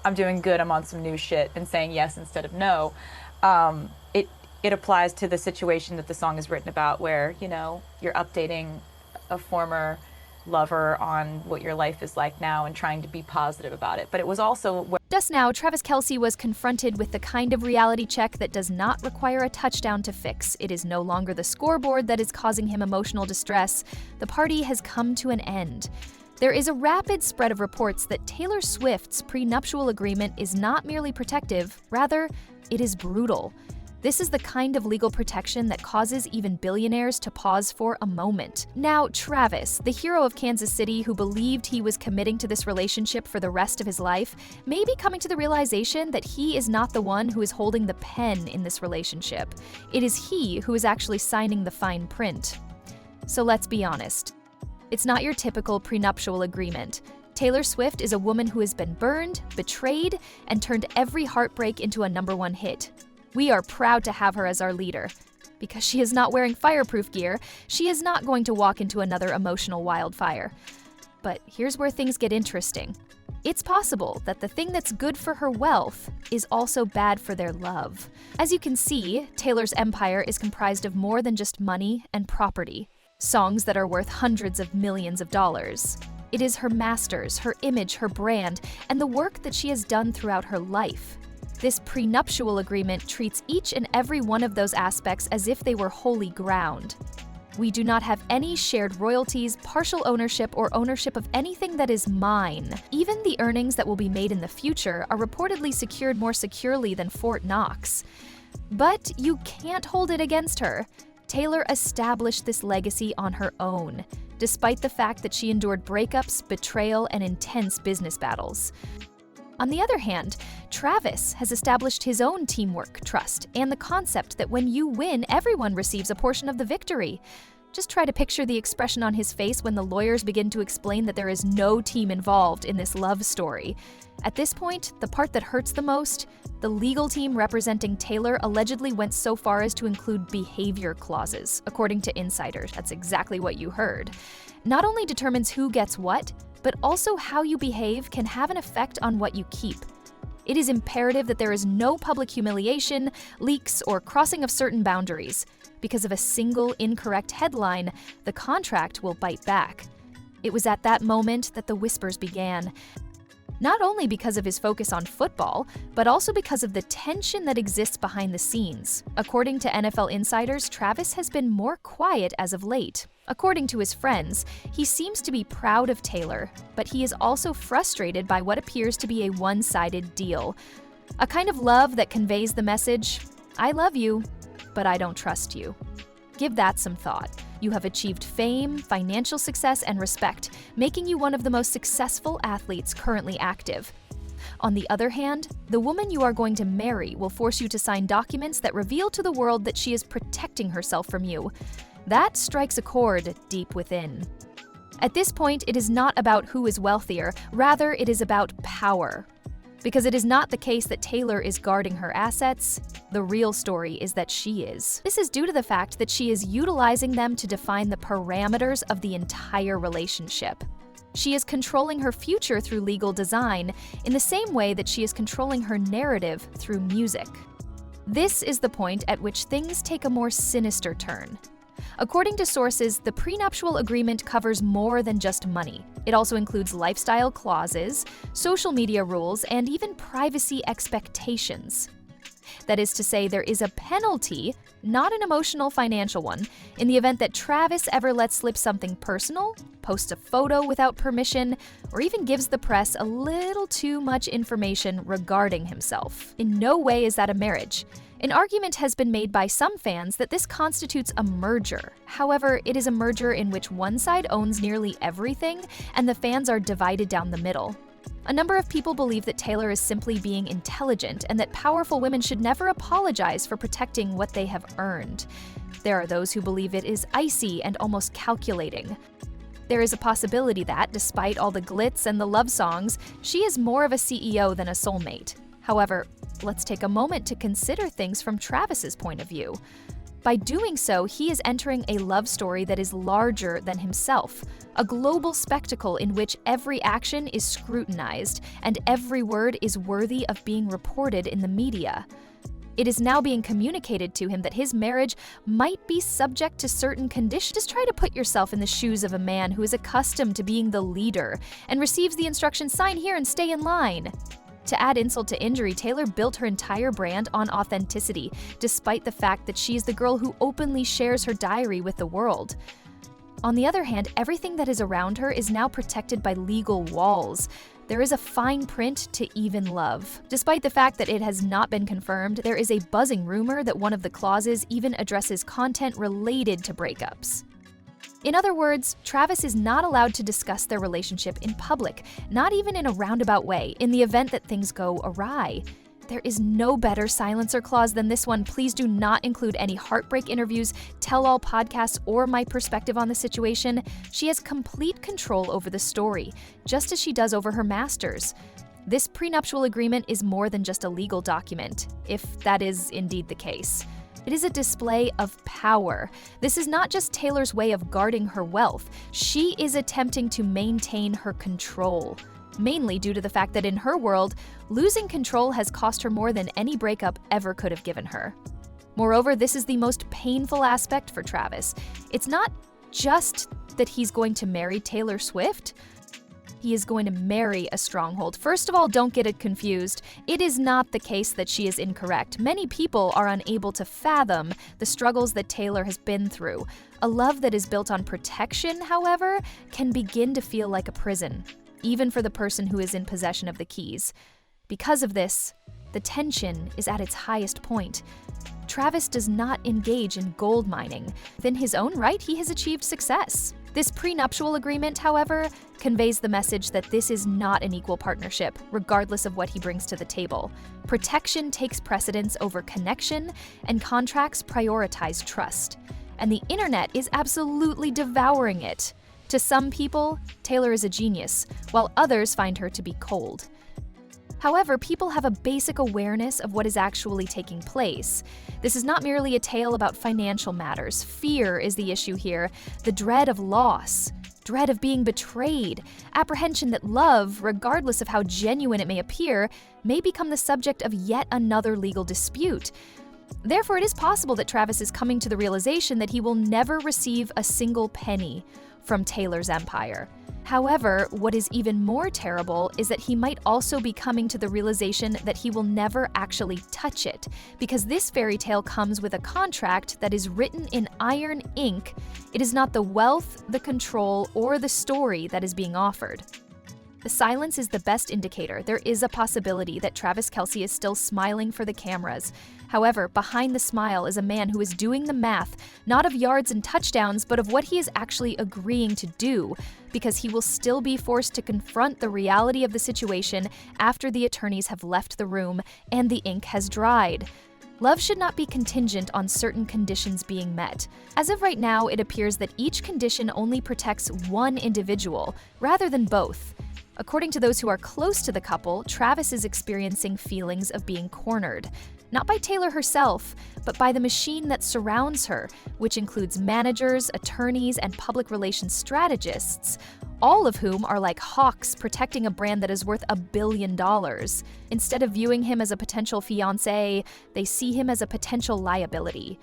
I'm doing good, I'm on some new shit, and saying yes instead of no. It applies to the situation that the song is written about, where, you know, you're updating a former lover on what your life is like now and trying to be positive about it. But it was also Just now, Travis Kelce was confronted with the kind of reality check that does not require a touchdown to fix. It is no longer the scoreboard that is causing him emotional distress. The party has come to an end. There is a rapid spread of reports that Taylor Swift's prenuptial agreement is not merely protective, rather, it is brutal. This is the kind of legal protection that causes even billionaires to pause for a moment. Now, Travis, the hero of Kansas City who believed he was committing to this relationship for the rest of his life, may be coming to the realization that he is not the one who is holding the pen in this relationship. It is he who is actually signing the fine print. So let's be honest. It's not your typical prenuptial agreement. Taylor Swift is a woman who has been burned, betrayed, and turned every heartbreak into a #1 hit. We are proud to have her as our leader. Because she is not wearing fireproof gear, she is not going to walk into another emotional wildfire. But here's where things get interesting. It's possible that the thing that's good for her wealth is also bad for their love. As you can see, Taylor's empire is comprised of more than just money and property, songs that are worth hundreds of millions of dollars. It is her masters, her image, her brand, and the work that she has done throughout her life. This prenuptial agreement treats each and every one of those aspects as if they were holy ground. We do not have any shared royalties, partial ownership, or ownership of anything that is mine. Even the earnings that will be made in the future are reportedly secured more securely than Fort Knox. But you can't hold it against her. Taylor established this legacy on her own, despite the fact that she endured breakups, betrayal, and intense business battles. On the other hand, Travis has established his own teamwork, trust, and the concept that when you win, everyone receives a portion of the victory. Just try to picture the expression on his face when the lawyers begin to explain that there is no team involved in this love story. At this point, the part that hurts the most, the legal team representing Taylor allegedly went so far as to include behavior clauses, according to insiders. That's exactly what you heard. Not only determines who gets what, but also how you behave can have an effect on what you keep. It is imperative that there is no public humiliation, leaks, or crossing of certain boundaries. Because of a single incorrect headline, the contract will bite back. It was at that moment that the whispers began. Not only because of his focus on football, but also because of the tension that exists behind the scenes. According to NFL insiders, Travis has been more quiet as of late. According to his friends, he seems to be proud of Taylor, but he is also frustrated by what appears to be a one-sided deal. A kind of love that conveys the message, I love you, but I don't trust you. Give that some thought. You have achieved fame, financial success, and respect, making you one of the most successful athletes currently active. On the other hand, the woman you are going to marry will force you to sign documents that reveal to the world that she is protecting herself from you. That strikes a chord deep within. At this point, it is not about who is wealthier, rather it is about power. Because it is not the case that Taylor is guarding her assets, the real story is that she is. This is due to the fact that she is utilizing them to define the parameters of the entire relationship. She is controlling her future through legal design, in the same way that she is controlling her narrative through music. This is the point at which things take a more sinister turn. According to sources, the prenuptial agreement covers more than just money. It also includes lifestyle clauses, social media rules, and even privacy expectations. That is to say, there is a penalty, not an emotional financial one, in the event that Travis ever lets slip something personal, posts a photo without permission, or even gives the press a little too much information regarding himself. In no way is that a marriage. An argument has been made by some fans that this constitutes a merger. However, it is a merger in which one side owns nearly everything and the fans are divided down the middle. A number of people believe that Taylor is simply being intelligent and that powerful women should never apologize for protecting what they have earned. There are those who believe it is icy and almost calculating. There is a possibility that, despite all the glitz and the love songs, she is more of a CEO than a soulmate. However, let's take a moment to consider things from Travis's point of view. By doing so, he is entering a love story that is larger than himself, a global spectacle in which every action is scrutinized and every word is worthy of being reported in the media. It is now being communicated to him that his marriage might be subject to certain conditions. Just try to put yourself in the shoes of a man who is accustomed to being the leader and receives the instruction, sign here and stay in line. To add insult to injury, Taylor built her entire brand on authenticity, despite the fact that she is the girl who openly shares her diary with the world. On the other hand, everything that is around her is now protected by legal walls. There is a fine print to even love. Despite the fact that it has not been confirmed, there is a buzzing rumor that one of the clauses even addresses content related to breakups. In other words, Travis is not allowed to discuss their relationship in public, not even in a roundabout way, in the event that things go awry. There is no better silencer clause than this one. Please do not include any heartbreak interviews, tell-all podcasts, or my perspective on the situation. She has complete control over the story, just as she does over her masters. This prenuptial agreement is more than just a legal document, if that is indeed the case. It is a display of power. This is not just Taylor's way of guarding her wealth. She is attempting to maintain her control, mainly due to the fact that in her world, losing control has cost her more than any breakup ever could have given her. Moreover, this is the most painful aspect for Travis. It's not just that he's going to marry Taylor Swift. He is going to marry a stronghold. First of all, don't get it confused. It is not the case that she is incorrect. Many people are unable to fathom the struggles that Taylor has been through. A love that is built on protection, however, can begin to feel like a prison, even for the person who is in possession of the keys. Because of this, the tension is at its highest point. Travis does not engage in gold mining. Within his own right, he has achieved success. This prenuptial agreement, however, conveys the message that this is not an equal partnership, regardless of what he brings to the table. Protection takes precedence over connection, and contracts prioritize trust. And the internet is absolutely devouring it. To some people, Taylor is a genius, while others find her to be cold. However, people have a basic awareness of what is actually taking place. This is not merely a tale about financial matters. Fear is the issue here, the dread of loss, dread of being betrayed, apprehension that love, regardless of how genuine it may appear, may become the subject of yet another legal dispute. Therefore, it is possible that Travis is coming to the realization that he will never receive a single penny from Taylor's empire. However, what is even more terrible is that he might also be coming to the realization that he will never actually touch it, because this fairy tale comes with a contract that is written in iron ink. It is not the wealth, the control, or the story that is being offered. The silence is the best indicator. There is a possibility that Travis Kelce is still smiling for the cameras. However, behind the smile is a man who is doing the math, not of yards and touchdowns, but of what he is actually agreeing to do, because he will still be forced to confront the reality of the situation after the attorneys have left the room and the ink has dried. Love should not be contingent on certain conditions being met. As of right now, it appears that each condition only protects one individual, rather than both. According to those who are close to the couple, Travis is experiencing feelings of being cornered. Not by Taylor herself, but by the machine that surrounds her, which includes managers, attorneys, and public relations strategists, all of whom are like hawks protecting a brand that is worth $1 billion. Instead of viewing him as a potential fiancé, they see him as a potential liability.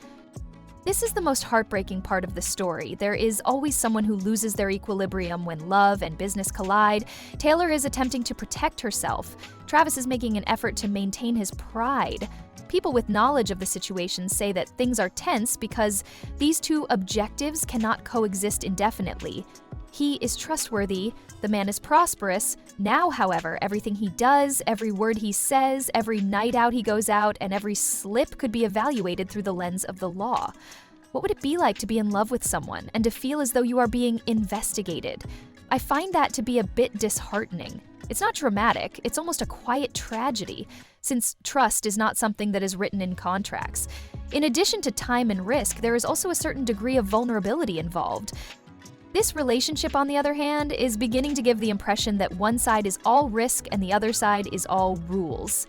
This is the most heartbreaking part of the story. There is always someone who loses their equilibrium when love and business collide. Taylor is attempting to protect herself. Travis is making an effort to maintain his pride. People with knowledge of the situation say that things are tense because these two objectives cannot coexist indefinitely. He is trustworthy, the man is prosperous. Now, however, everything he does, every word he says, every night out he goes out, and every slip could be evaluated through the lens of the law. What would it be like to be in love with someone and to feel as though you are being investigated? I find that to be a bit disheartening. It's not dramatic, it's almost a quiet tragedy, since trust is not something that is written in contracts. In addition to time and risk, there is also a certain degree of vulnerability involved. This relationship, on the other hand, is beginning to give the impression that one side is all risk and the other side is all rules.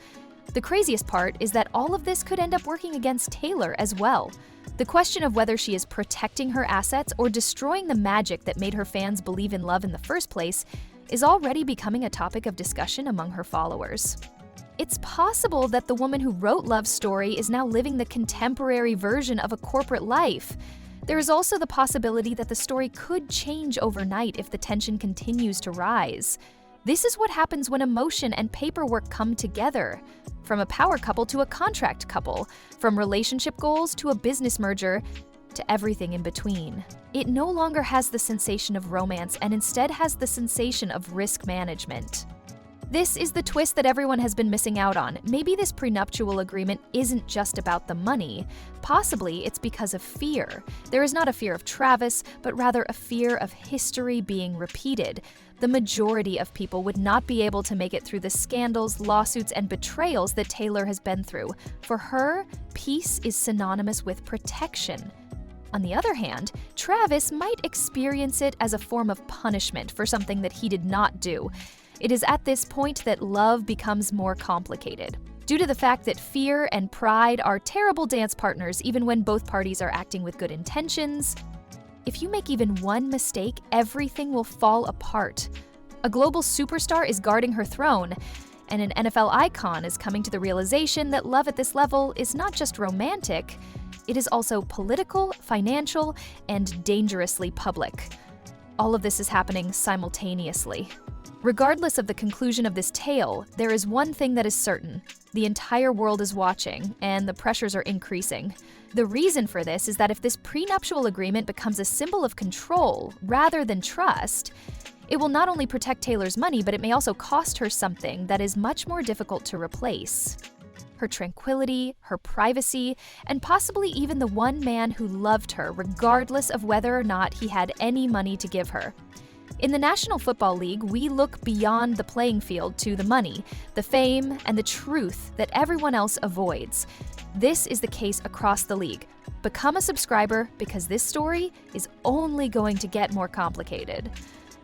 The craziest part is that all of this could end up working against Taylor as well. The question of whether she is protecting her assets or destroying the magic that made her fans believe in love in the first place is already becoming a topic of discussion among her followers. It's possible that the woman who wrote Love's story is now living the contemporary version of a corporate life. There is also the possibility that the story could change overnight if the tension continues to rise. This is what happens when emotion and paperwork come together. From a power couple to a contract couple, from relationship goals to a business merger, to everything in between. It no longer has the sensation of romance and instead has the sensation of risk management. This is the twist that everyone has been missing out on. Maybe this prenuptial agreement isn't just about the money. Possibly it's because of fear. There is not a fear of Travis, but rather a fear of history being repeated. The majority of people would not be able to make it through the scandals, lawsuits, and betrayals that Taylor has been through. For her, peace is synonymous with protection. On the other hand, Travis might experience it as a form of punishment for something that he did not do. It is at this point that love becomes more complicated. Due to the fact that fear and pride are terrible dance partners even when both parties are acting with good intentions, if you make even one mistake, everything will fall apart. A global superstar is guarding her throne, and an NFL icon is coming to the realization that love at this level is not just romantic, it is also political, financial, and dangerously public. All of this is happening simultaneously. Regardless of the conclusion of this tale, there is one thing that is certain. The entire world is watching, and the pressures are increasing. The reason for this is that if this prenuptial agreement becomes a symbol of control rather than trust, it will not only protect Taylor's money, but it may also cost her something that is much more difficult to replace. Her tranquility, her privacy, and possibly even the one man who loved her regardless of whether or not he had any money to give her. In the National Football League, we look beyond the playing field to the money, the fame, and the truth that everyone else avoids. This is the case across the league. Become a subscriber because this story is only going to get more complicated.